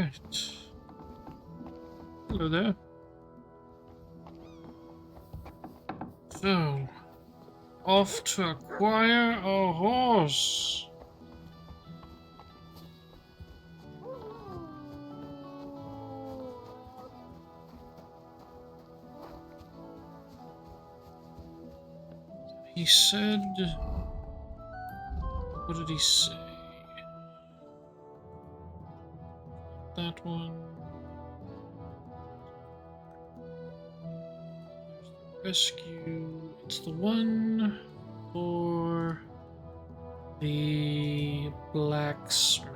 Alright. Hello there. So, off to acquire a horse. He said... What did he say? That one. There's the rescue. It's the one for the blacksmith.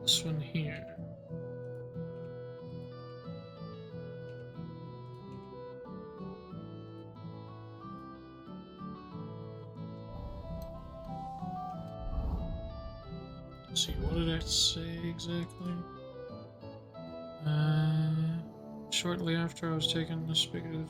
This one here. Let's see, what did I say exactly? Shortly after I was taken the spigot.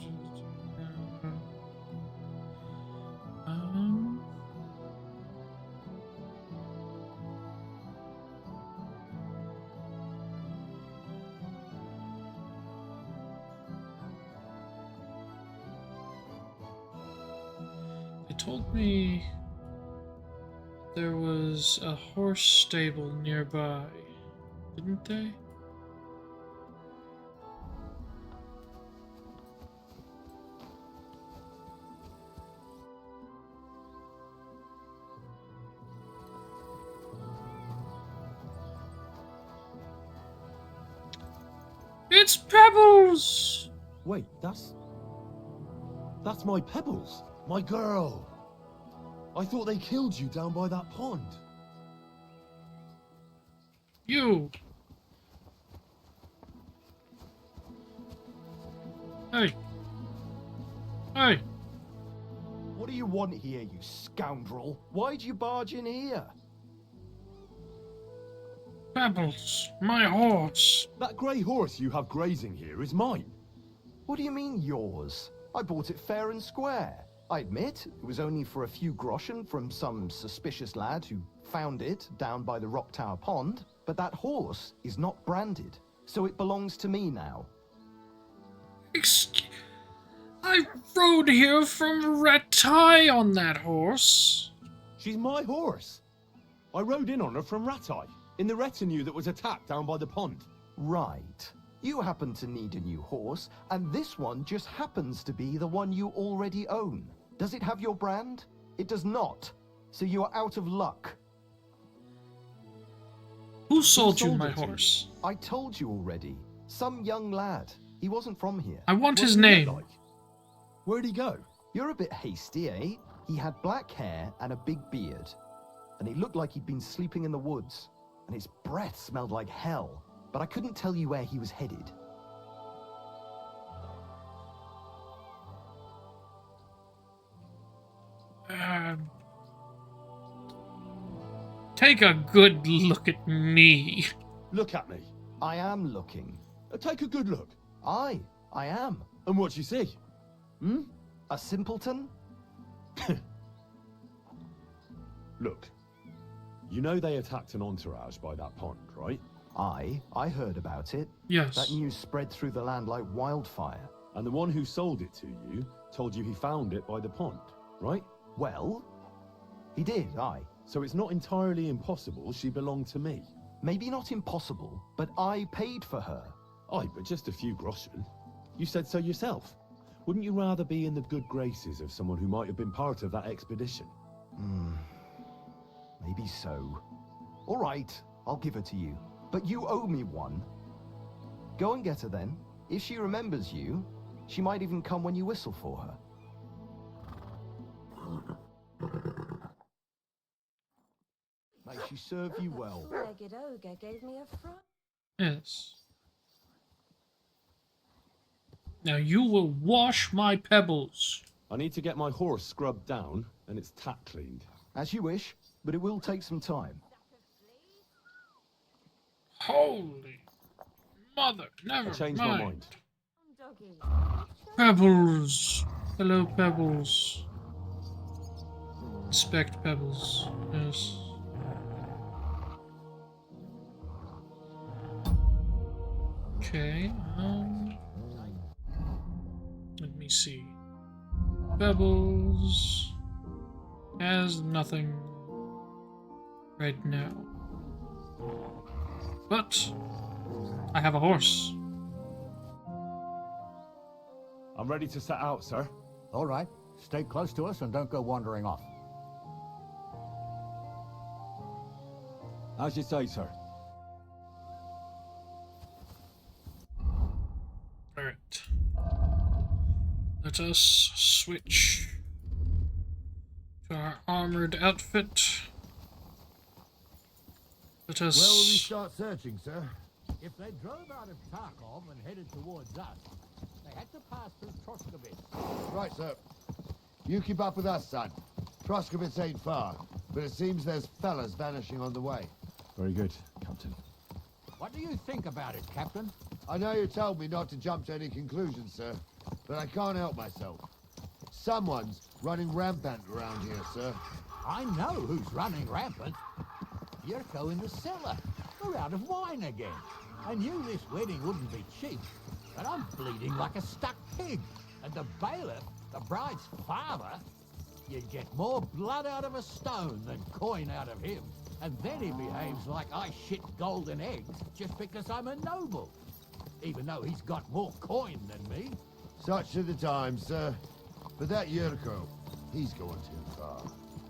They told me there was a horse stable nearby, didn't they? It's Pebbles! Wait, that's my Pebbles, my girl. I thought they killed you down by that pond. You! Hey! Hey! What do you want here, you scoundrel? Why'd you barge in here? Pebbles, my horse. That grey horse you have grazing here is mine. What do you mean, yours? I bought it fair and square. I admit, it was only for a few groschen from some suspicious lad who found it down by the Rock Tower Pond, but that horse is not branded, so it belongs to me now. I rode here from Ratai on that horse. She's my horse. I rode in on her from Ratai, in the retinue that was attacked down by the pond. Right. You happen to need a new horse, and this one just happens to be the one you already own. Does it have your brand? It does not. So you are out of luck. Who sold you my horse? I told you already. Some young lad. He wasn't from here. I want his name. Where'd he go? You're a bit hasty, eh? He had black hair and a big beard. And he looked like he'd been sleeping in the woods. And his breath smelled like hell. But I couldn't tell you where he was headed. Take a good look at me. Look at me. I am looking. Take a good look. I am. And what you see? A simpleton? Look. You know they attacked an entourage by that pond, right? I heard about it. Yes. That news spread through the land like wildfire. And the one who sold it to you told you he found it by the pond, right? Well, he did, aye. So it's not entirely impossible she belonged to me. Maybe not impossible, but I paid for her. Aye, but just a few groschen. You said so yourself. Wouldn't you rather be in the good graces of someone who might have been part of that expedition? Maybe so. All right, I'll give her to you. But you owe me one. Go and get her then. If she remembers you, she might even come when you whistle for her. May she serve you well. Ragged ogre gave me a fright. Yes. Now you will wash my Pebbles. I need to get my horse scrubbed down and its tack cleaned. As you wish, but it will take some time. Holy mother, never I changed mind. my mind. doggy. Pebbles. Hello, Pebbles. Inspect Pebbles. Yes. Okay, let me see. Pebbles has nothing right now. But I have a horse. I'm ready to set out, sir. All right. Stay close to us and don't go wandering off. As you say, sir. Alright. Let us switch to our armored outfit. Let us... Where will we start searching, sir? If they drove out of Tarkov and headed towards us, they had to pass through Troskovitz. Right, sir. You keep up with us, son. Troskovitz ain't far, but it seems there's fellas vanishing on the way. Very good, Captain. What do you think about it, Captain? I know you told me not to jump to any conclusions, sir, but I can't help myself. Someone's running rampant around here, sir. I know who's running rampant. Yurko in the cellar. We're out of wine again. I knew this wedding wouldn't be cheap, but I'm bleeding like a stuck pig. And the bailiff, the bride's father, you'd get more blood out of a stone than coin out of him. And then he behaves like I shit golden eggs just because I'm a noble. Even though he's got more coin than me. Such are the times, sir. But that Yurko, he's going too far.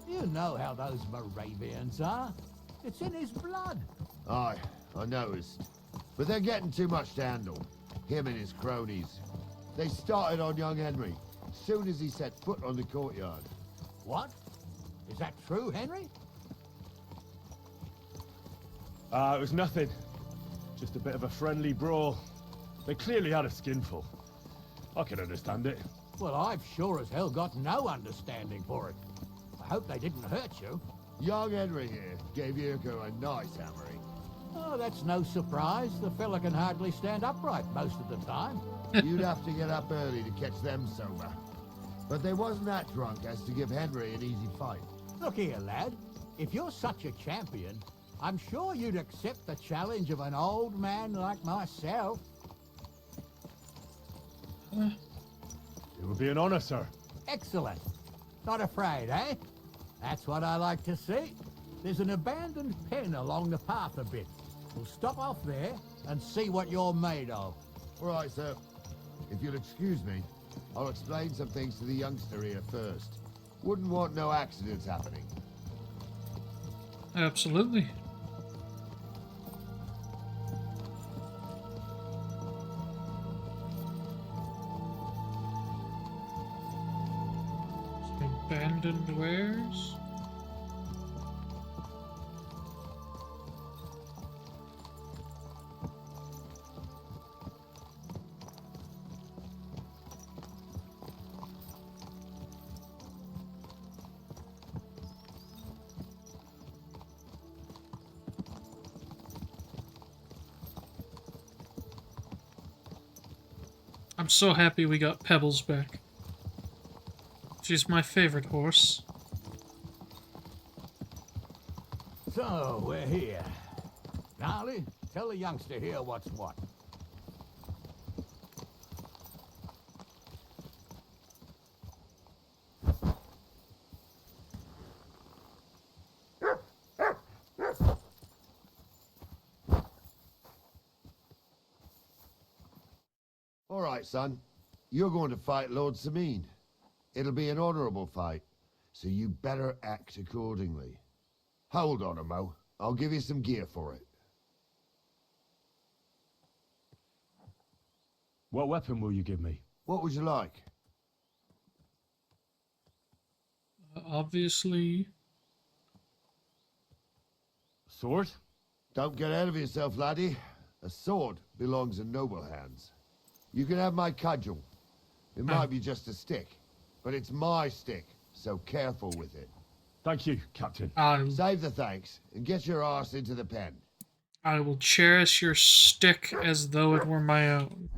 You know how those Moravians are. It's in his blood. Aye, I noticed. But they're getting too much to handle. Him and his cronies. They started on young Henry, soon as he set foot on the courtyard. What? Is that true, Henry? It was nothing. Just a bit of a friendly brawl. They clearly had a skinful. I can understand it. Well, I've sure as hell got no understanding for it. I hope they didn't hurt you. Young Henry here gave Yurko a nice hammering. Oh, that's no surprise. The fella can hardly stand upright most of the time. You'd have to get up early to catch them sober. But they wasn't that drunk as to give Henry an easy fight. Look here, lad. If you're such a champion, I'm sure you'd accept the challenge of an old man like myself. It would be an honor, sir. Excellent. Not afraid, eh? That's what I like to see. There's an abandoned pen along the path a bit. We'll stop off there and see what you're made of. All right, sir. If you'll excuse me, I'll explain some things to the youngster here first. Wouldn't want no accidents happening. Absolutely. Abandoned wares? I'm so happy we got Pebbles back. She's my favorite horse. So, we're here. Gnarly, tell the youngster here what's what. All right, son. You're going to fight Lord Sameen. It'll be an honorable fight, so you better act accordingly. Hold on, Mo. I'll give you some gear for it. What weapon will you give me? What would you like? Obviously. Sword? Don't get ahead of yourself, laddie. A sword belongs in noble hands. You can have my cudgel. It might be just a stick, but it's my stick, so careful with it. Thank you, Captain. Save the thanks, and get your arse into the pen. I will cherish your stick as though it were my own.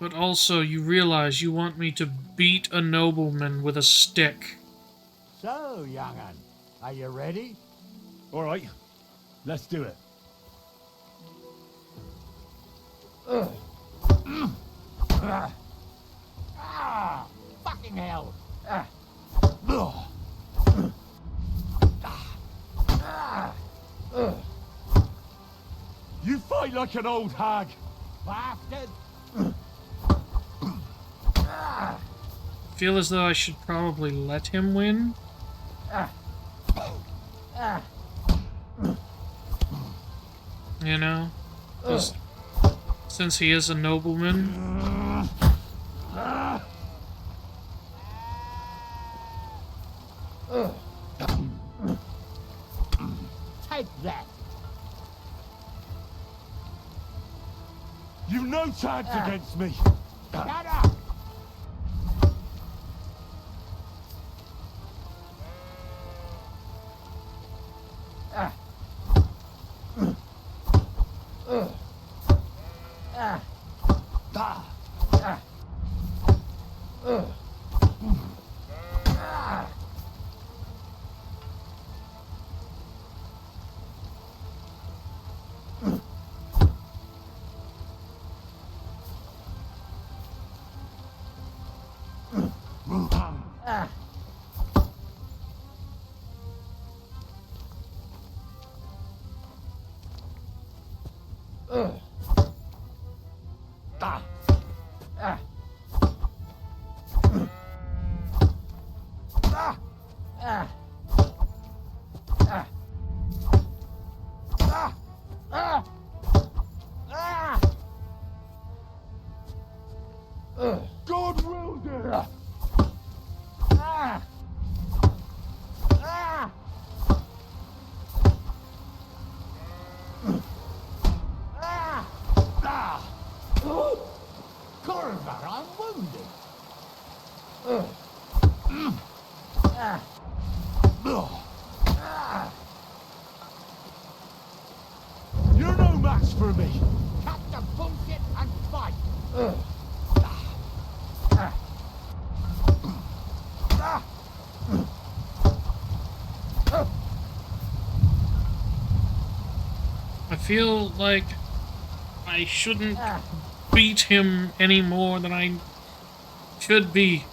But also, you realize you want me to beat a nobleman with a stick. So, young'un, are you ready? All right, let's do it. Ah, fucking hell! You fight like an old hag. Bastard! Feel as though I should probably let him win. You know? Just since he is a nobleman. Take that! You've no chance against me. Shut up! God willed it. Corver, I'm wounded! You're no match for me. Cut the bullshit and fight! I feel like I shouldn't beat him any more than I should be.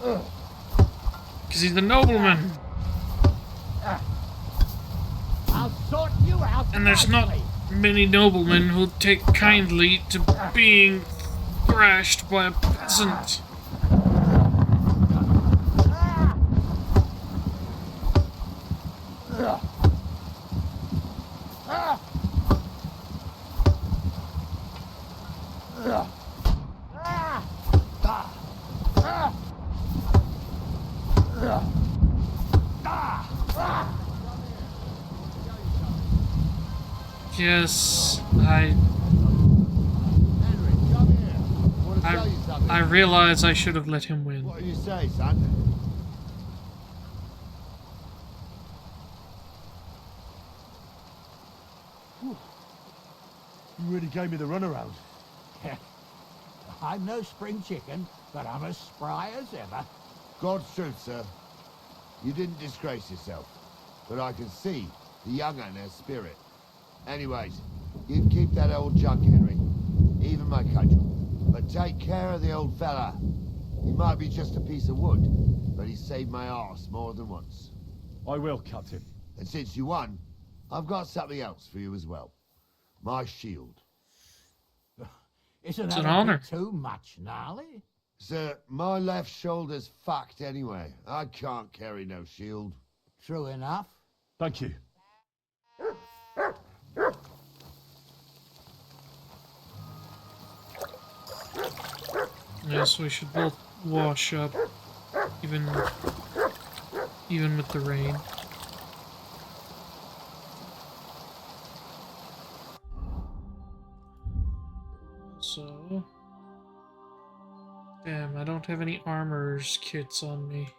Because he's a nobleman. I'll sort you out! And there's not nicely. many noblemen who take kindly to being thrashed by a peasant. Yes, Henry, come here. I want to tell you something. I realize I should have let him win. What do you say, son? You really gave me the runaround. I'm no spring chicken, but I'm as spry as ever. God's truth, sir. You didn't disgrace yourself, but I can see the young un has spirit. Anyways, you can keep that old junk, Henry. Even my cudgel. But take care of the old fella. He might be just a piece of wood, but he saved my arse more than once. I will, Captain. And since you won, I've got something else for you as well. My shield. Isn't It's that an a honor. bit too much, Gnarly? Sir, my left shoulder's fucked anyway. I can't carry no shield. True enough. Thank you. Yes, we should both wash up, even with the rain. So, damn, I don't have any armor's kits on me.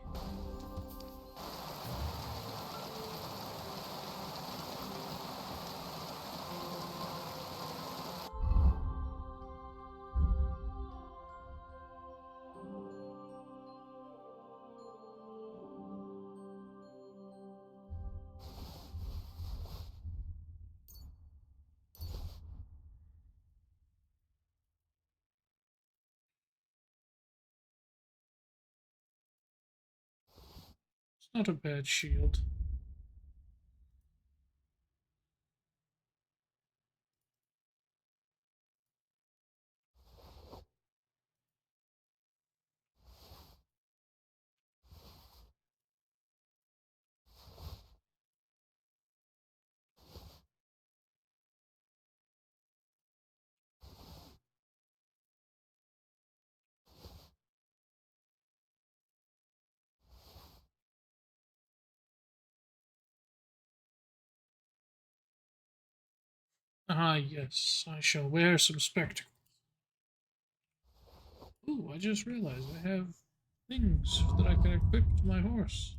Not a bad shield. Ah, yes, I shall wear some spectacles. Ooh, I just realized I have things that I can equip to my horse.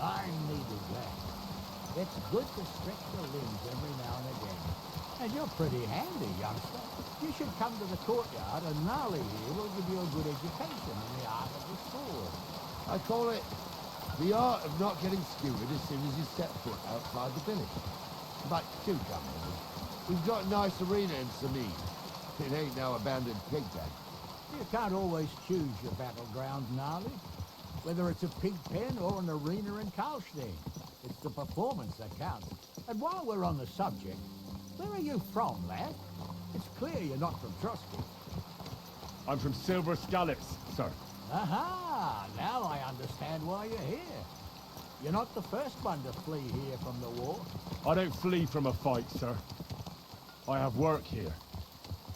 I needed that. It's good to stretch the limbs every now and again. And you're pretty handy, youngster. You should come to the courtyard and Gnarly here will give you a good education in the art of the sword. I call it the art of not getting skewered as soon as you set foot outside the village. But do come with. We've got a nice arena in Sameen. It ain't no abandoned pig pen. You can't always choose your battleground, Gnarly. Whether it's a pig pen or an arena in Karlstein, it's the performance that counts. And while we're on the subject, where are you from, lad? It's clear you're not from Trotsky. I'm from Silver Scallops, sir. Aha! Now I understand why you're here. You're not the first one to flee here from the war. I don't flee from a fight, sir. I have work here,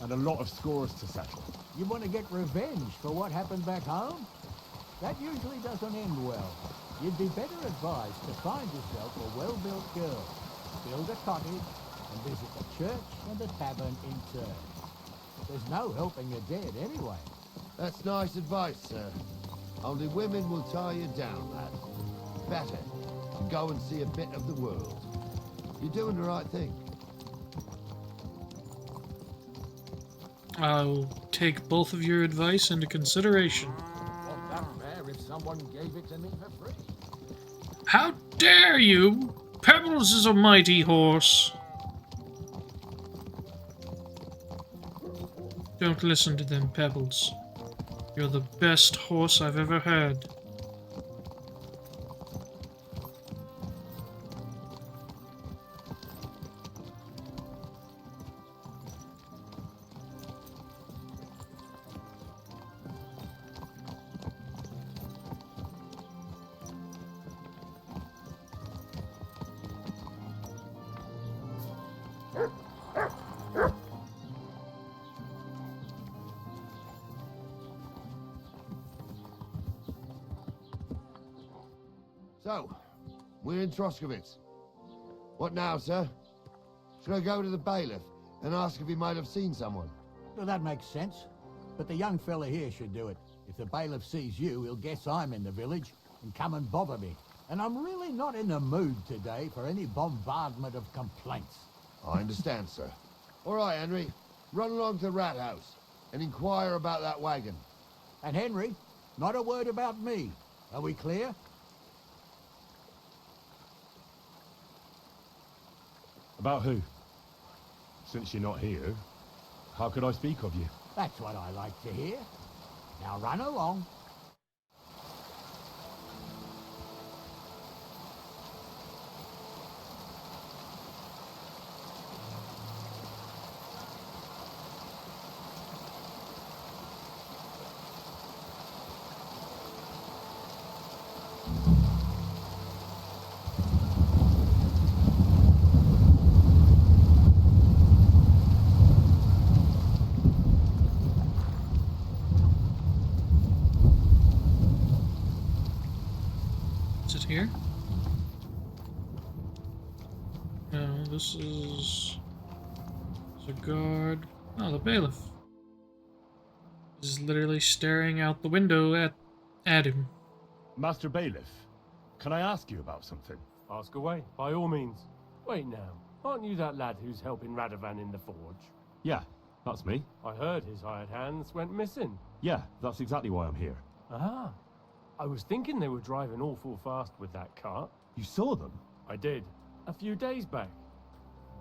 and a lot of scores to settle. You want to get revenge for what happened back home? That usually doesn't end well. You'd be better advised to find yourself a well-built girl, build a cottage, and visit the church and the tavern in turn. There's no helping the dead anyway. That's nice advice, sir. Only women will tie you down, lad. Better to go and see a bit of the world. You're doing the right thing. I'll take both of your advice into consideration. Wasn't that fair if someone gave it to me for free? How dare you! Pebbles is a mighty horse. Don't listen to them, Pebbles. You're the best horse I've ever had. So, we're in Troskowitz. What now, sir? Should I go to the bailiff and ask if he might have seen someone? Well, that makes sense. But the young fella here should do it. If the bailiff sees you, he'll guess I'm in the village and come and bother me. And I'm really not in the mood today for any bombardment of complaints. I understand, sir. All right, Henry. Run along to the rat house and inquire about that wagon. And Henry, not a word about me. Are we clear? About who? Since you're not here, how could I speak of you? That's what I like to hear. Now run along. Is it here? No, this is a guard. Oh, the bailiff. He's literally staring out the window at him. Master Bailiff, can I ask you about something? Ask away, by all means. Wait now, aren't you that lad who's helping Radovan in the forge? Yeah, that's me. I heard his hired hands went missing. Yeah, that's exactly why I'm here. Ah, I was thinking they were driving awful fast with that cart. You saw them? I did, a few days back.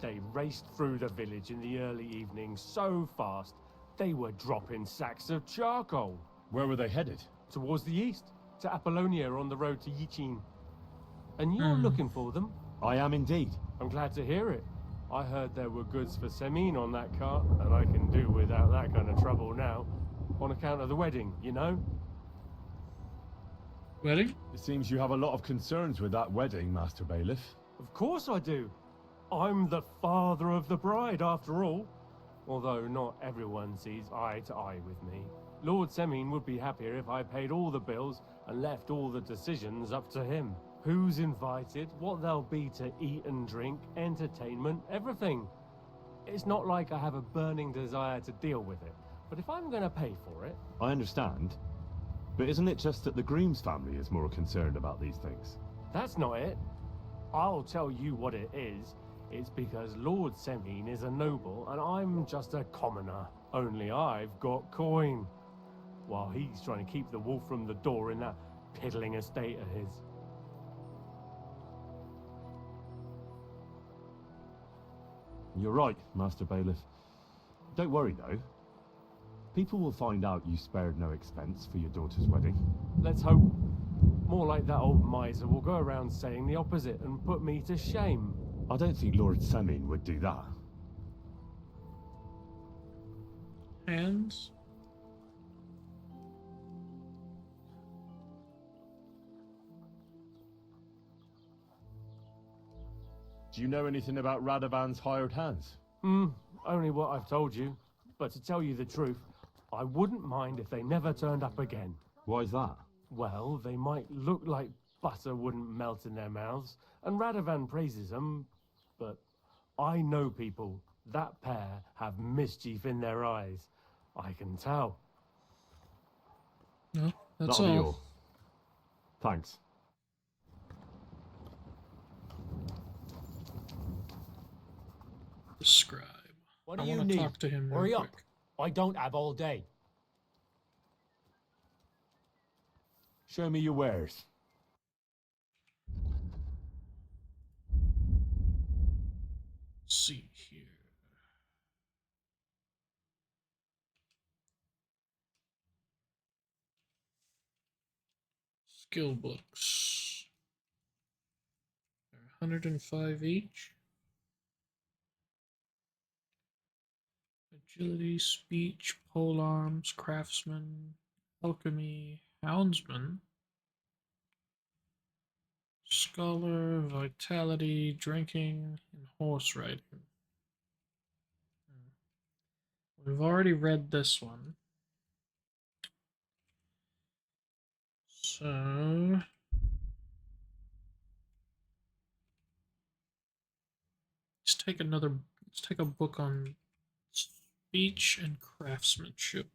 They raced through the village in the early evening so fast, they were dropping sacks of charcoal. Where were they headed? Towards the east, to Apollonia on the road to Yichin. And you're looking for them? I am indeed. I'm glad to hear it. I heard there were goods for Semin on that cart, and I can do without that kind of trouble now. On account of the wedding, you know? Wedding? It seems you have a lot of concerns with that wedding, Master Bailiff. Of course I do. I'm the father of the bride, after all. Although not everyone sees eye to eye with me. Lord Semin would be happier if I paid all the bills and left all the decisions up to him. Who's invited, what there'll be to eat and drink, entertainment, everything. It's not like I have a burning desire to deal with it, but if I'm gonna pay for it... I understand. But isn't it just that the Grooms family is more concerned about these things? That's not it. I'll tell you what it is. It's because Lord Semin is a noble and I'm just a commoner. Only I've got coin. While he's trying to keep the wolf from the door in that piddling estate of his. You're right, Master Bailiff. Don't worry, though. People will find out you spared no expense for your daughter's wedding. Let's hope. More like that old miser will go around saying the opposite and put me to shame. I don't think Lord Semin would do that. Hands? Do you know anything about Radovan's hired hands? Only what I've told you. But to tell you the truth, I wouldn't mind if they never turned up again. Why is that? Well, they might look like butter wouldn't melt in their mouths, and Radovan praises them, but I know people. That pair have mischief in their eyes. I can tell. No, that's That'll be all. all. Thanks. The scribe. What I do you want to need? talk to him Hurry real up. quick. I don't have all day. Show me your wares. Let's see here. Skill books. They're 105 each. Agility, speech, polearms, craftsman, alchemy, houndsman, scholar, vitality, drinking, and horse riding. We've already read this one. So let's take a book on speech and craftsmanship.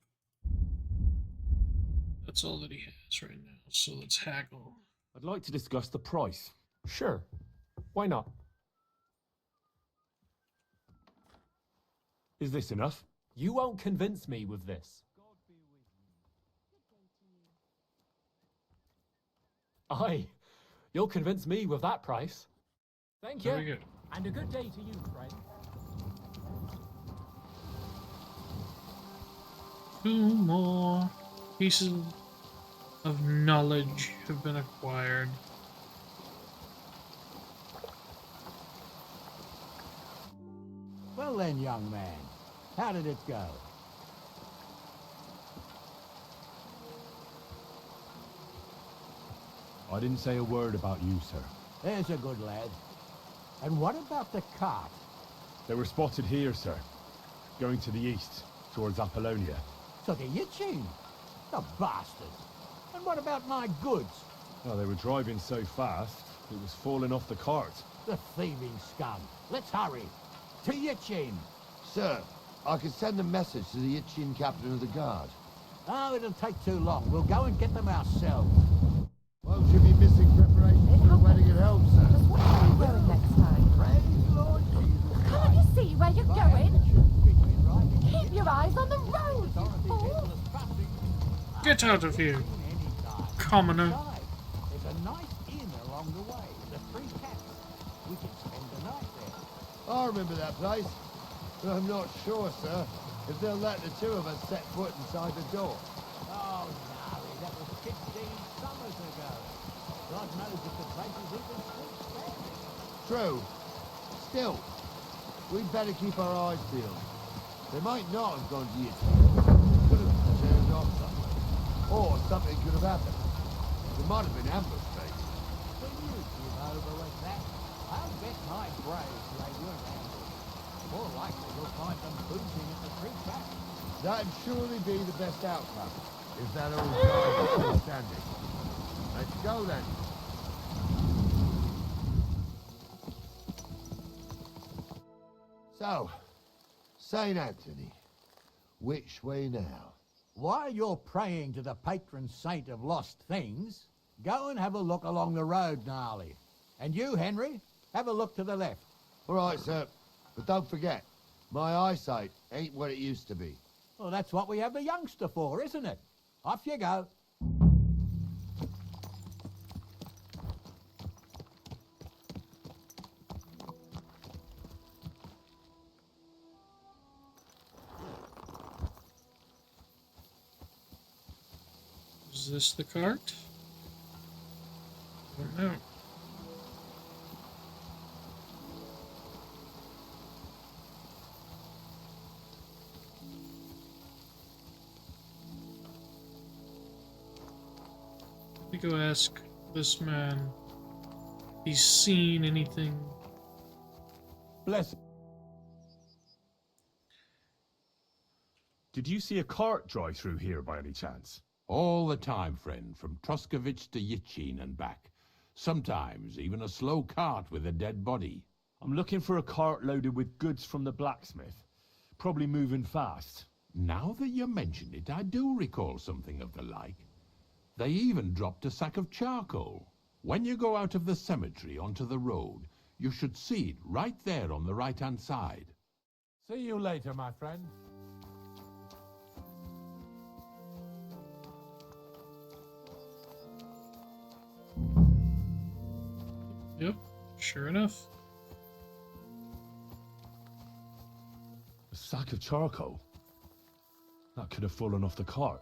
That's all that he has right now. So let's haggle. I'd like to discuss the price. Sure. Why not? Is this enough? You won't convince me with this. Aye. You'll convince me with that price. Thank you. Very good. And a good day to you, friend. 2 more pieces of knowledge have been acquired. Well then, young man, how did it go? I didn't say a word about you, sir. There's a good lad. And what about the cart? They were spotted here, sir. Going to the east, towards Apollonia. So the Yichin. The bastards. And what about my goods? Well, they were driving so fast, it was falling off the cart. The thieving scum. Let's hurry. To Yichin. Sir, I can send a message to the Itchin captain of the guard. Oh, it'll take too long. We'll go and get them ourselves. Won't you be missing preparations? help, sir. Just which way are you going next time? Praise Lord Jesus Can't you Christ. see where you're If I had to going? choose between riding a Keep your eyes on the road, you authority fool! people as fussing, Get out of here, any time. commoner. Besides, there's a nice inn along the way, the Three Cats. We can spend the night there. I remember that place. But I'm not sure, sir, if they'll let the two of us set foot inside the door. Oh, gnarly, that was 15 summers ago. God knows if the place is even still standing. True. Still, we'd better keep our eyes peeled. They might not have gone to you. Could have turned off somewhere. Or something could have happened. There might have been ambush, maybe. When you give over with that, I'll bet my braves they weren't ambushed. More likely you'll find them boozing at the Three Cats. That'd surely be the best outcome, if that old guy was still standing. Let's go then. So, St. Anthony, which way now? While you're praying to the patron saint of lost things, go and have a look along the road, Gnarly. And you, Henry, have a look to the left. All right, sir. But don't forget, my eyesight ain't what it used to be. Well, that's what we have the youngster for, isn't it? Off you go. Is this the cart? I don't know. Let me go ask this man if he's seen anything. Bless. Did you see a cart drive through here by any chance? All the time, friend, from Truskovich to Yitchin and back. Sometimes even a slow cart with a dead body. I'm looking for a cart loaded with goods from the blacksmith. Probably moving fast. Now that you mention it, I do recall something of the like. They even dropped a sack of charcoal. When you go out of the cemetery onto the road, you should see it right there on the right-hand side. See you later, my friend. Yep, sure enough. A sack of charcoal? That could have fallen off the cart.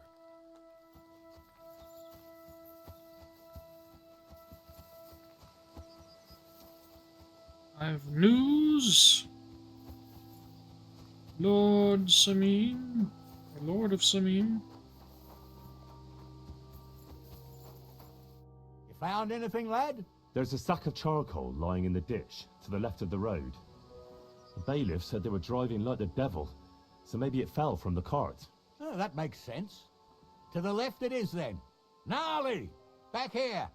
I have news. Lord Sameen, or Lord of Sameen. You found anything, lad? There's a sack of charcoal lying in the ditch to the left of the road. The bailiff said they were driving like the devil, so maybe it fell from the cart. Oh, that makes sense. To the left it is, then. Gnarly! Back here!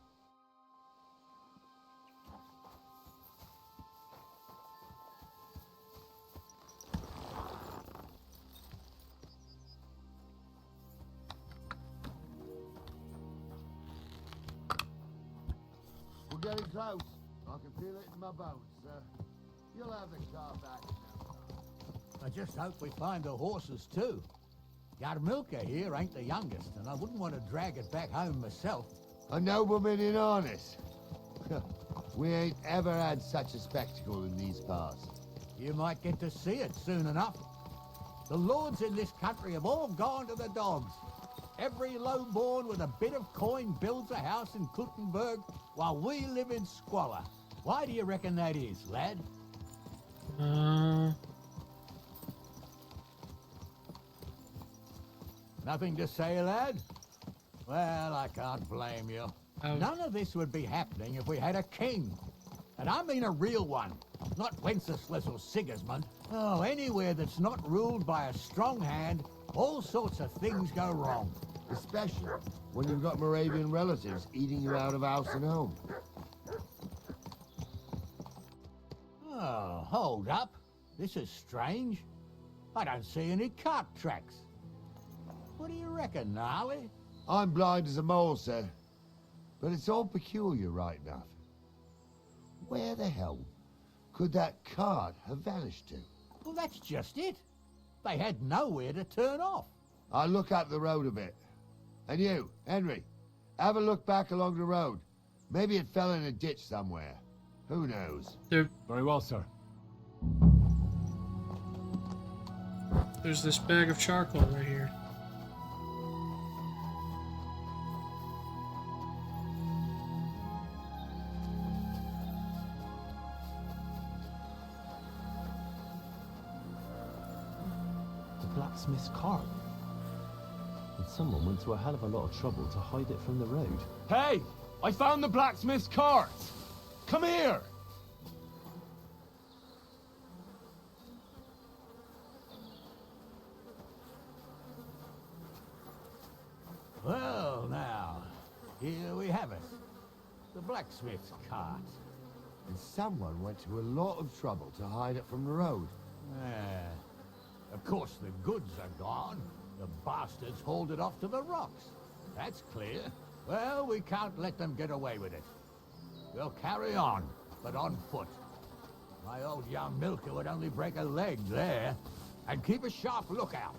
We're getting close. I can feel it in my bones, sir. You'll have the car back now. I just hope we find the horses, too. Yarmilka here ain't the youngest, and I wouldn't want to drag it back home myself. A nobleman in harness. We ain't ever had such a spectacle in these parts. You might get to see it soon enough. The lords in this country have all gone to the dogs. Every lowborn with a bit of coin builds a house in Kuttenberg, while we live in squalor. Why do you reckon that is, lad? Nothing to say, lad? Well, I can't blame you. None of this would be happening if we had a king. And I mean a real one, not Wenceslas or Sigismund. Oh, anywhere that's not ruled by a strong hand, all sorts of things go wrong. Especially when you've got Moravian relatives eating you out of house and home. Oh, hold up. This is strange. I don't see any cart tracks. What do you reckon, Gnarly? I'm blind as a mole, sir. But it's all peculiar, right enough. Where the hell could that cart have vanished to? Well, that's just it. They had nowhere to turn off. I'll look up the road a bit. And you, Henry, have a look back along the road. Maybe it fell in a ditch somewhere. Who knows? Very well, sir. There's this bag of charcoal right here. The blacksmith's cart. And someone went to a hell of a lot of trouble to hide it from the road. Hey! I found the blacksmith's cart! Come here! Well, now, here we have it. The blacksmith's cart. And someone went to a lot of trouble to hide it from the road. Of course, the goods are gone. The bastards hauled it off to the rocks. That's clear. Well, we can't let them get away with it. We'll carry on, but on foot. My old young milker would only break a leg there. And keep a sharp lookout.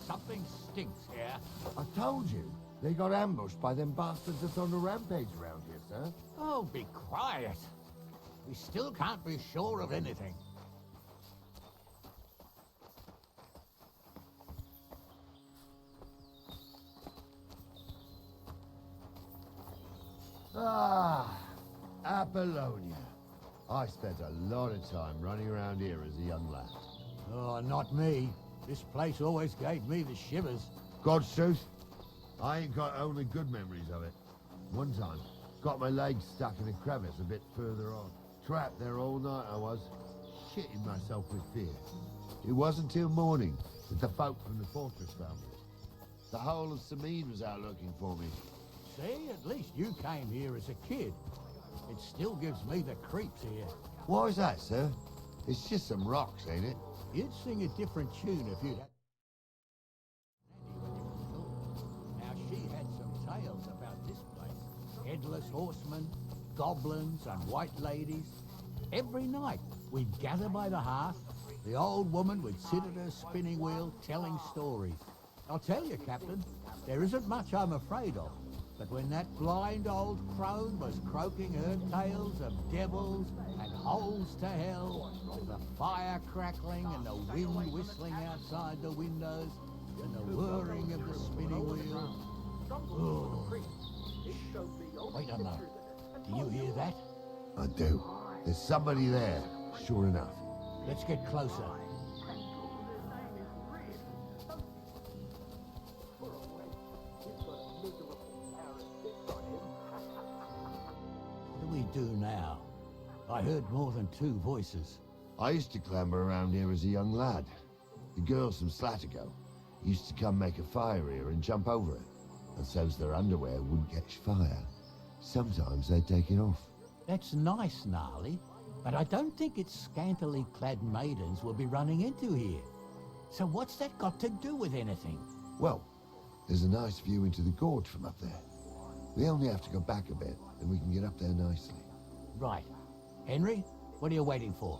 Something stinks here. I told you, they got ambushed by them bastards that's on the rampage around here, sir. Oh, be quiet. We still can't be sure of anything. Ah, Apollonia. I spent a lot of time running around here as a young lad. Oh, not me. This place always gave me the shivers. God's truth, I ain't got only good memories of it. One time, got my legs stuck in a crevice a bit further on. Trapped there all night I was, shitting myself with fear. It wasn't till morning that the folk from the fortress found me. The whole of Sameen was out looking for me. See, at least you came here as a kid. It still gives me the creeps here. Why is that, sir? It's just some rocks, ain't it? You'd sing a different tune if you'd had... Now, she had some tales about this place. Headless horsemen, goblins, and white ladies. Every night, we'd gather by the hearth. The old woman would sit at her spinning wheel, telling stories. I'll tell you, Captain, there isn't much I'm afraid of. But when that blind old crone was croaking her tales of devils and holes to hell, with the fire crackling and the wind whistling outside the windows, and the whirring of the spinning wheel... Oh. Wait a moment. Do you hear that? I do. There's somebody there, sure enough. Let's get closer. What do we do now? I heard more than two voices. I used to clamber around here as a young lad. The girls from Slatigo used to come make a fire here and jump over it. And so's their underwear wouldn't catch fire. Sometimes they'd take it off. That's nice, Gnarly, but I don't think it's scantily clad maidens we'll be running into here. So what's that got to do with anything? Well, there's a nice view into the gorge from up there. We only have to go back a bit, and we can get up there nicely. Right. Henry, what are you waiting for?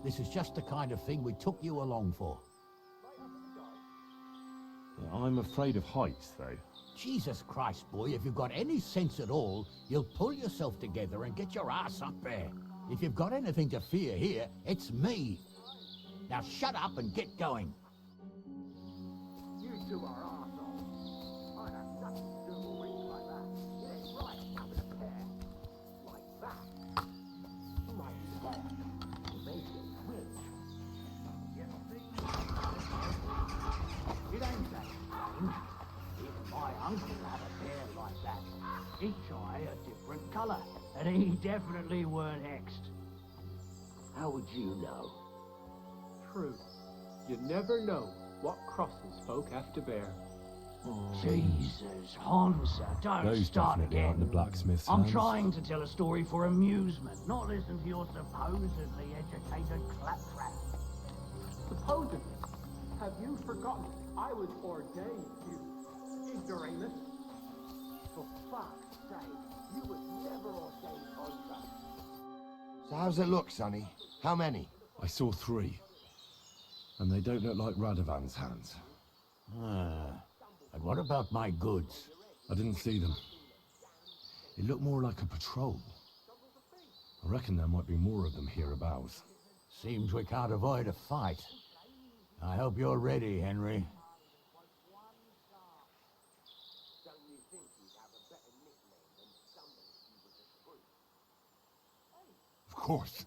This is just the kind of thing we took you along for. I'm afraid of heights, though. Jesus Christ, boy, if you've got any sense at all, you'll pull yourself together and get your ass up there. If you've got anything to fear here, it's me. Now shut up and get going. You two are arseholes. I have nothing to do with wings like that. Get it right up in a pair. Like that. Like that. Make it rich. It ain't that strange. If my uncle had a pair like that, each eye a different colour, and he definitely weren't hexed. How would you know? True. You never know what crosses folk have to bear. Jesus, Hansa, don't Those start definitely aren't the again. blacksmith's I'm hands. trying to tell a story for amusement, not listen to your supposedly educated claptrap. Supposedly. Have you forgotten? I was ordained, you ignoramus. For fuck's sake, you was never ordained, Hansa. So how's it look, Sonny? How many? I saw 3. And they don't look like Radovan's hands. And what about my goods? I didn't see them. It looked more like a patrol. I reckon there might be more of them hereabouts. Seems we can't avoid a fight. I hope you're ready, Henry. Of course.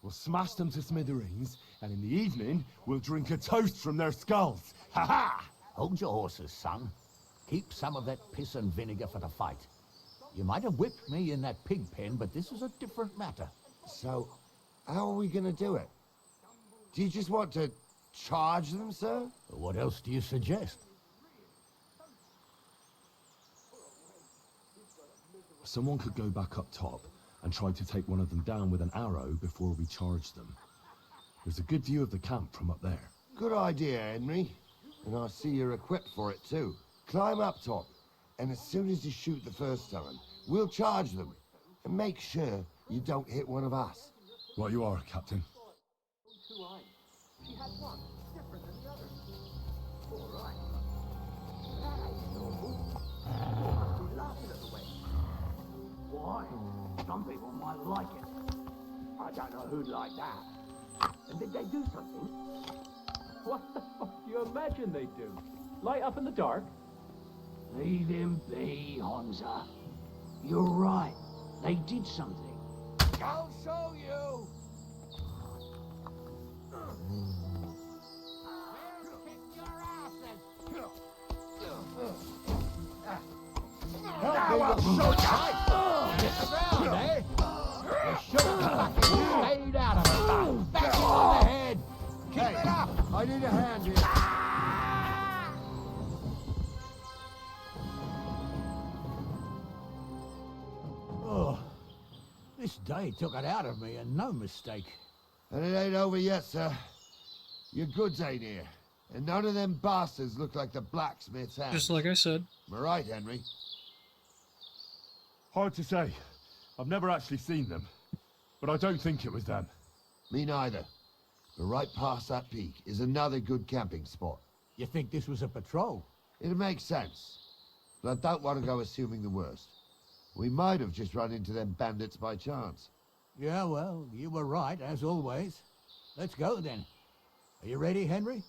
We'll smash them to smithereens, and in the evening, we'll drink a toast from their skulls. Ha-ha! Hold your horses, son. Keep some of that piss and vinegar for the fight. You might have whipped me in that pig pen, but this is a different matter. So, how are we gonna do it? Do you just want to charge them, sir? What else do you suggest? Someone could go back up top and try to take one of them down with an arrow before we charge them. There's a good view of the camp from up there. Good idea, Henry. And I see you're equipped for it too. Climb up top, and as soon as you shoot the first time, we'll charge them. And make sure you don't hit one of us. Right you are, Captain. Two eyes. She had one, different than the others. All right. That ain't normal. You must be laughing at the way. Why? Some people might like it. I don't know who'd like that. And did they do something? What the fuck do you imagine they do? Light up in the dark? Leave him be, Honza. You're right. They did something. I'll show you! Now I'll show you! Get around, eh? You should have fucking stayed out of it. Back on the head! Keep it up! I need a hand here. Oh, this day took it out of me, and no mistake. And it ain't over yet, sir. Your goods ain't here. And none of them bastards look like the blacksmith's hands. Just like I said. Am I right, Henry? Hard to say. I've never actually seen them. But I don't think it was them. Me neither. But right past that peak is another good camping spot. You think this was a patrol? It makes sense. But I don't want to go assuming the worst. We might have just run into them bandits by chance. Yeah, well, you were right, as always. Let's go, then. Are you ready, Henry?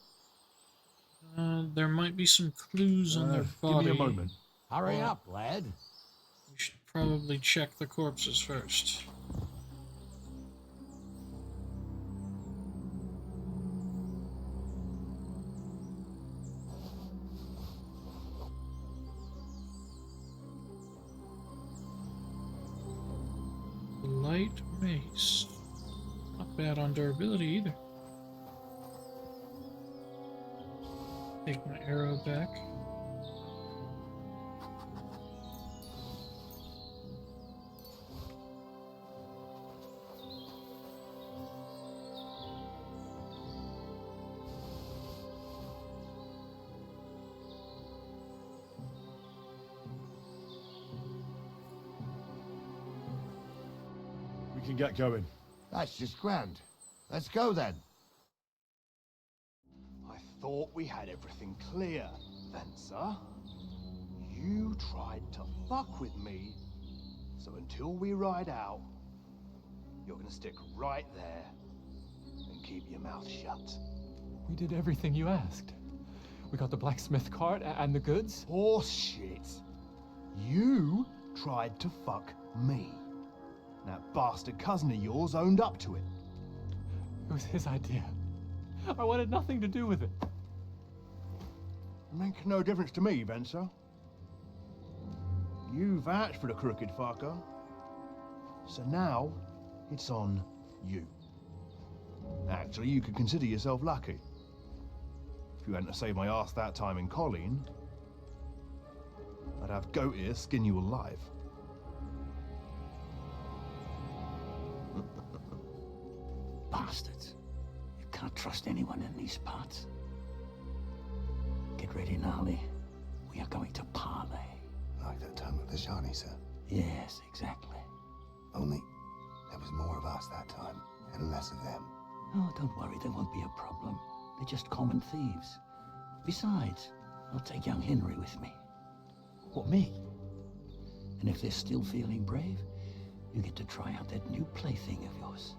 There might be some clues on their body. Give me a moment. Hurry up, lad. We should probably check the corpses first. Light mace. Not bad on durability either. Take my arrow back. We can get going. That's just grand. Let's go then. I thought we had everything clear, Venser. You tried to fuck with me, so until we ride out, you're gonna stick right there and keep your mouth shut. We did everything you asked. We got the blacksmith cart and the goods. Horse shit. You tried to fuck me. That bastard cousin of yours owned up to it. It was his idea. I wanted nothing to do with it. Make no difference to me, Venser. You vouched for the crooked fucker. So now, it's on you. Actually, you could consider yourself lucky. If you hadn't saved my ass that time in Colleen, I'd have goat ear skin you alive. Bastards. You can't trust anyone in these parts. Get ready, Gnarly. We are going to parley. Like that time at the Shani, sir? Yes, exactly. Only there was more of us that time, and less of them. Oh, don't worry, there won't be a problem. They're just common thieves. Besides, I'll take young Henry with me. What, me? And if they're still feeling brave, you get to try out that new plaything of yours.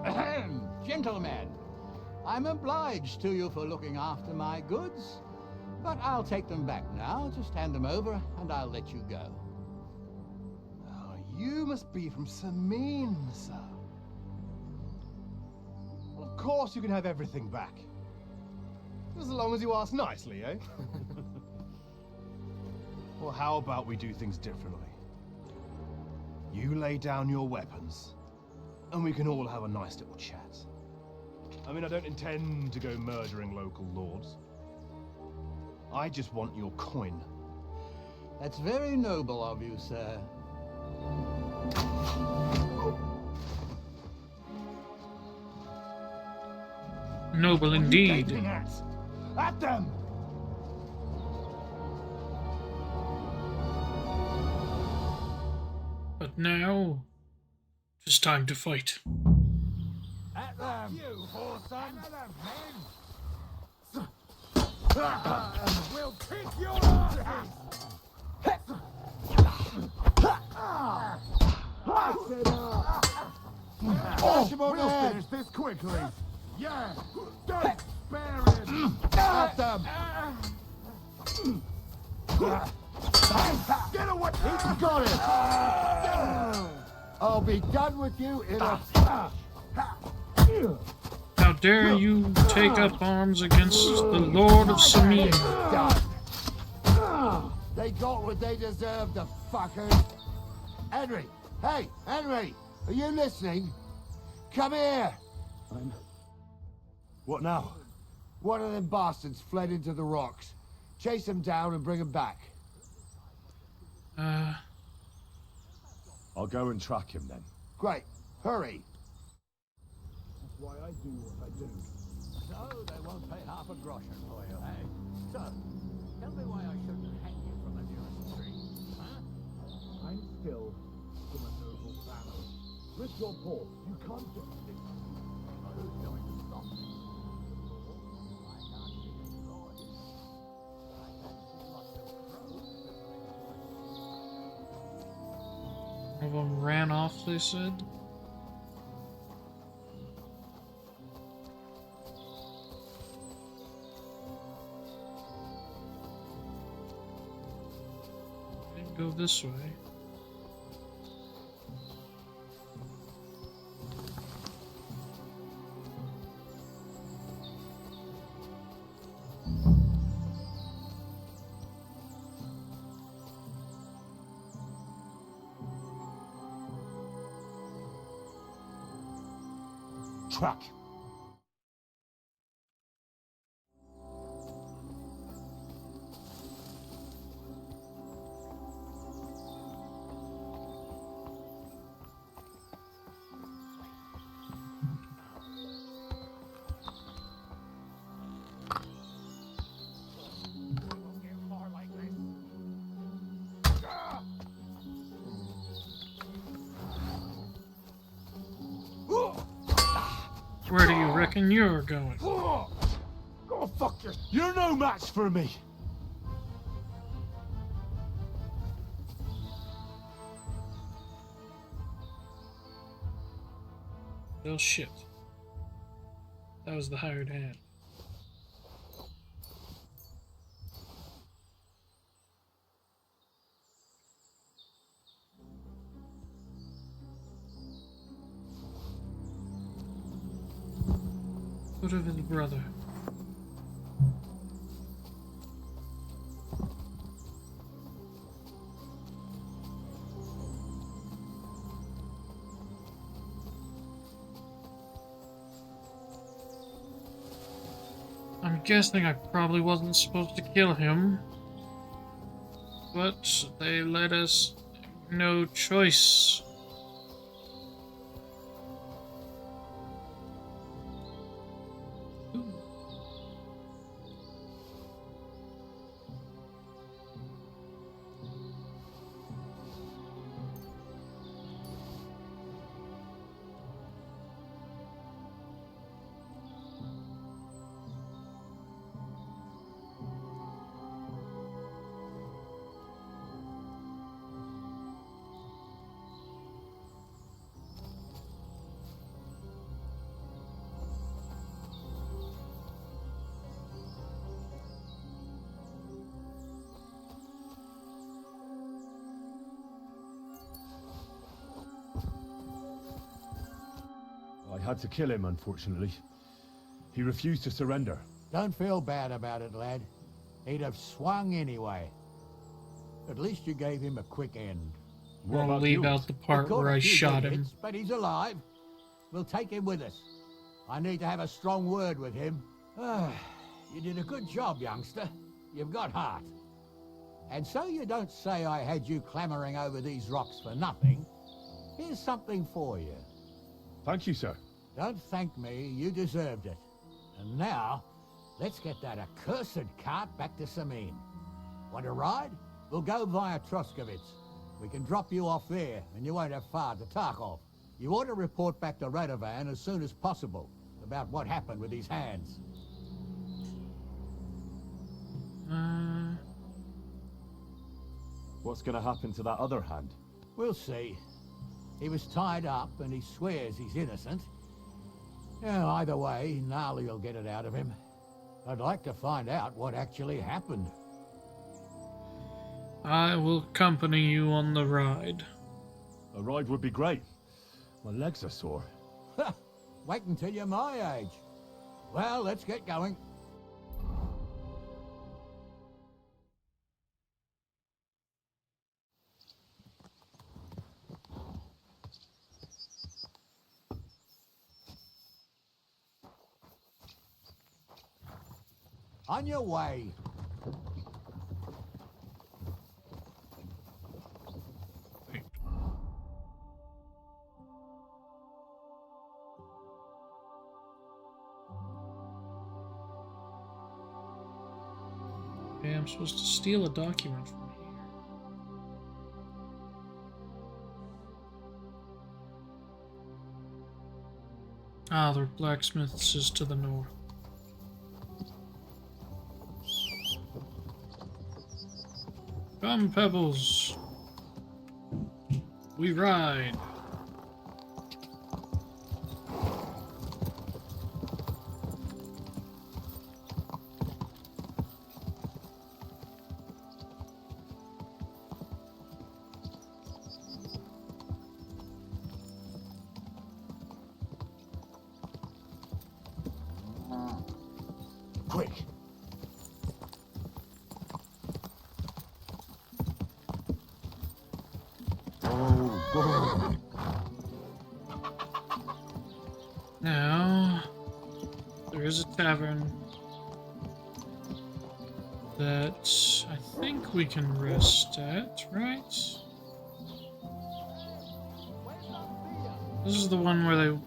Ahem, gentlemen, I'm obliged to you for looking after my goods, but I'll take them back now. Just hand them over and I'll let you go. Oh, you must be from Sameen, sir. Well, of course you can have everything back. As long as you ask nicely, eh? Well, how about we do things differently? You lay down your weapons, and we can all have a nice little chat. I mean, I don't intend to go murdering local lords. I just want your coin. That's very noble of you, sir. Noble What are you indeed. gaping at? At them! But now, it's time to fight. At them! You whoreson! At them, men! We'll kick your asses! We'll finish this quickly. Yeah, don't spare him. At them. Get away. He's got it. I'll be done with you in a flash. How dare you take up arms against the Lord of Sameen? They got what they deserved, the fuckers. Henry, hey, Henry, are you listening? Come here. What now? One of them bastards fled into the rocks. Chase him down and bring him back. I'll go and track him then. Great. Hurry. That's why I do what I do. So they won't pay half a groschen for you, eh? So, tell me why I shouldn't hang you from the nearest tree, huh? I'm still from a noble family. Rich or poor, you can't just stick. Who's going to stop me? I can't see any lawyers. I can see lots of crows. One of them ran off, they said. Go this way. Track. Where do you reckon you're going? Go fuck you. You're no match for me. Well, shit. That was the hired hand. What of his brother? I'm guessing I probably wasn't supposed to kill him, but they let us no choice. I had to kill him, unfortunately. He refused to surrender. Don't feel bad about it, lad. He'd have swung anyway. At least you gave him a quick end. I'll leave out the part where I shot him. But he's alive. We'll take him with us. I need to have a strong word with him. You did a good job, youngster. You've got heart. And so you don't say I had you clambering over these rocks for nothing, here's something for you. Thank you, sir. Don't thank me, you deserved it. And now, let's get that accursed cart back to Sameen. Want a ride? We'll go via Troskovitz. We can drop you off there, and you won't have far to Tarkov. You ought to report back to Radovan as soon as possible about what happened with his hands. What's gonna happen to that other hand? We'll see. He was tied up, and he swears he's innocent. Yeah, either way, Gnarly will get it out of him. I'd like to find out what actually happened. I will accompany you on the ride. A ride would be great. My legs are sore. Wait until you're my age. Well, let's get going. On your way. Okay, I'm supposed to steal a document from here. Ah, the blacksmith's is to the north. Come, Pebbles. We ride. Quick. Now, there is a tavern that I think we can rest at, right? This is the one where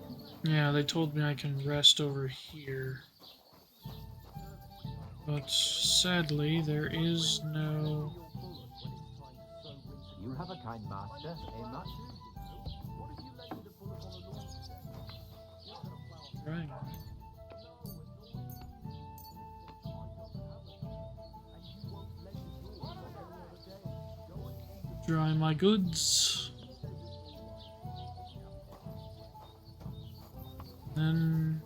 they told me I can rest over here. But sadly, there is no... You have a kind master, eh, much? Right. Dry my goods. Then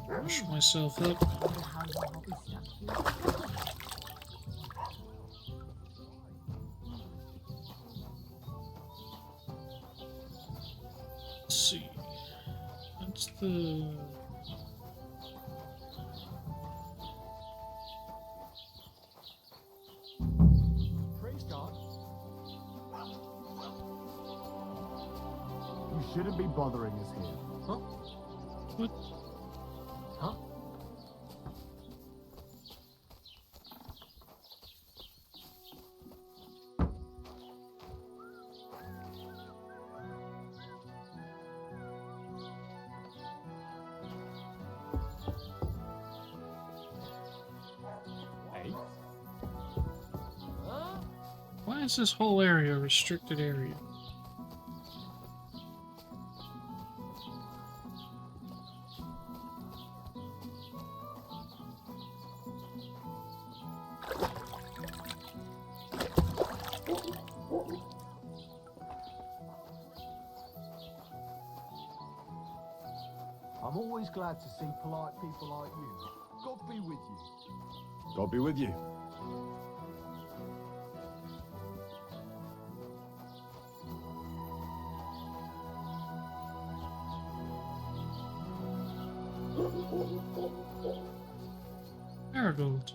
wash myself up. Let's see. That's the... Praise God. You shouldn't be bothering us here. Huh? What? Huh? Hey? Why is this whole area a restricted area? I'm always glad to see polite people like you. God be with you. God be with you. Marigold.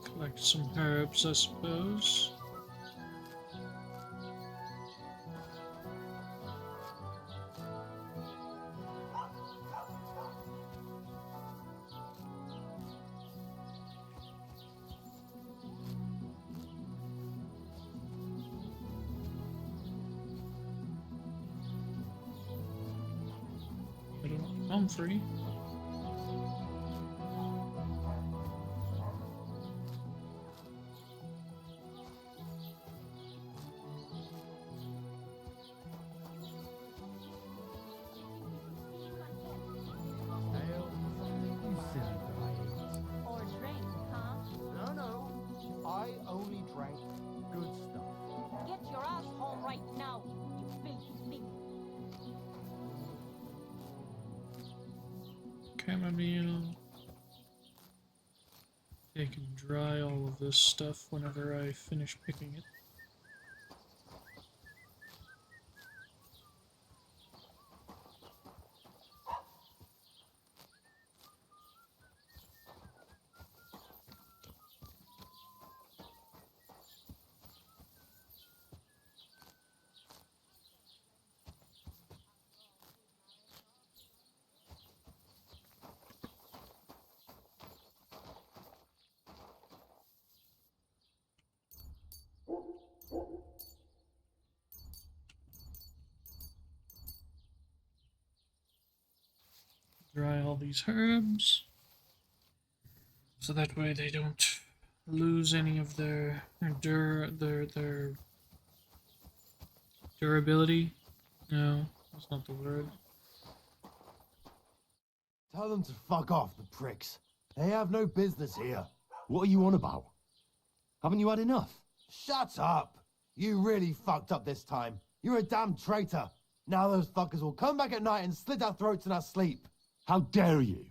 Collect some herbs, I suppose. I'm free. Or drink, huh? No. I only drank good stuff. Get your ass home right now, you filthy pig. Chamomile. I can dry all of this stuff whenever I finish picking it. Dry all these herbs, so that way they don't lose any of their durability. No, that's not the word. Tell them to fuck off, the pricks. They have no business here. What are you on about? Haven't you had enough? Shut up! You really fucked up this time. You're a damn traitor. Now those fuckers will come back at night and slit our throats in our sleep. How dare you?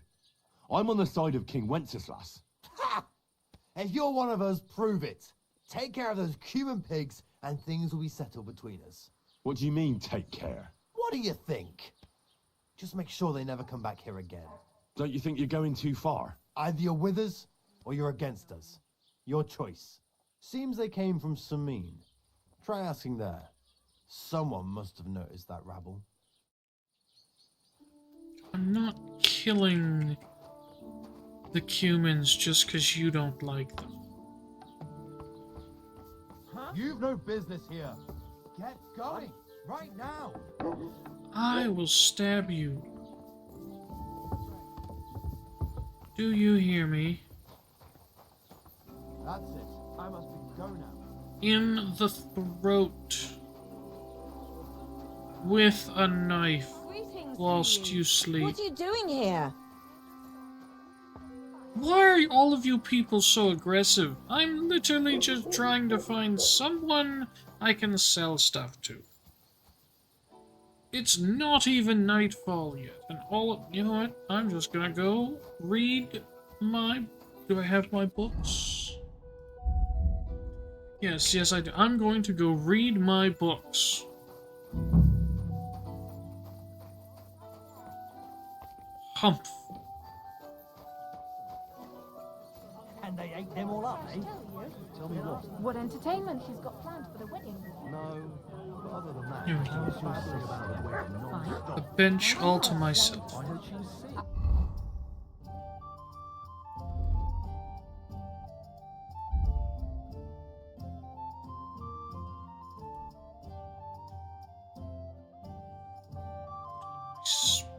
I'm on the side of King Wenceslas. Ha! If you're one of us, prove it. Take care of those Cuban pigs and things will be settled between us. What do you mean, take care? What do you think? Just make sure they never come back here again. Don't you think you're going too far? Either you're with us, or you're against us. Your choice. Seems they came from Samin. Try asking there. Someone must have noticed that rabble. I'm not killing the Cumans just because you don't like them. Huh? You've no business here. Get going, right now. I will stab you. Do you hear me? That's it. I must be go now. In the throat. With a knife. Greetings Whilst you sleep. What are you doing here? Why are all of you people so aggressive? I'm literally just trying to find someone I can sell stuff to. It's not even nightfall yet, and you know what? I'm just gonna go read my... Do I have my books? Yes, I do. I'm going to go read my books. Humph. And they ate them all up, eh? Tell me what? What entertainment she's got planned for the wedding? No, but other than that, Here we how was your thing about the wedding non-stop? A bench all to myself. I heard she was sick.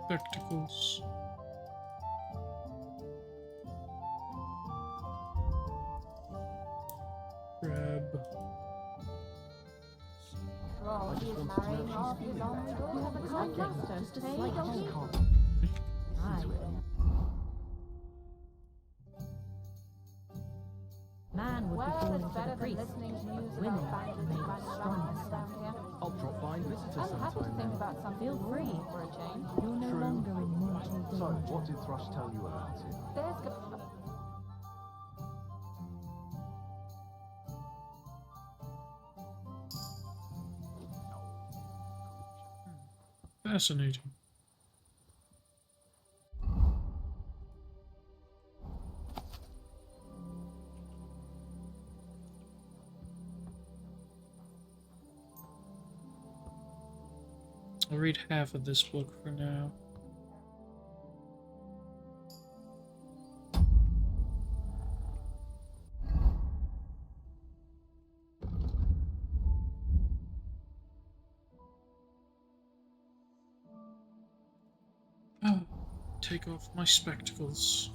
Spectacles. Grab. Well, he's marrying off his only daughter. You have a kind master. Just a slight discount. Man would be falling for the priest. Women made of strong stuff. I'll drop by and visit her I'm happy to sometime think now. about something Feel free. for a change. You're no True. longer in mortal danger. So, what did Thrush tell you about it? There's Fascinating. I'll read half of this book for now. Oh, take off my spectacles.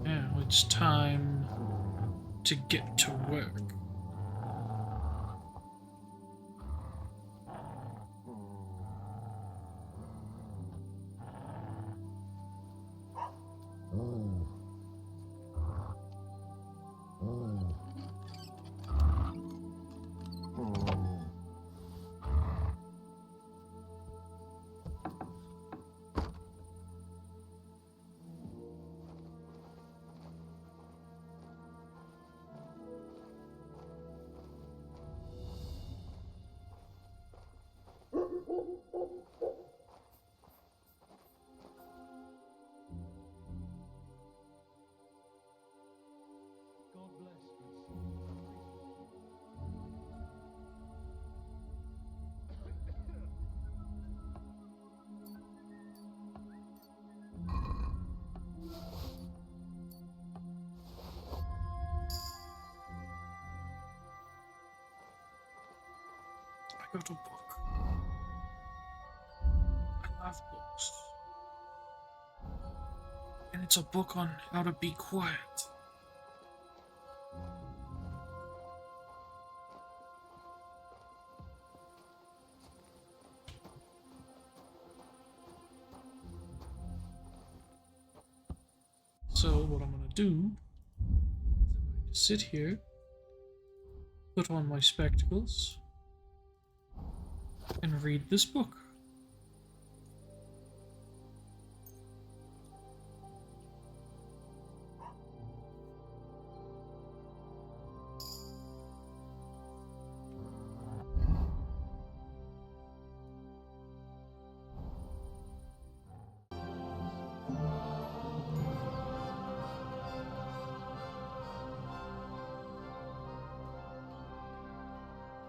Now it's time to get to work. I got a book. I love books. And it's a book on how to be quiet. So what I'm going to do is I'm going to sit here, put on my spectacles, and read this book.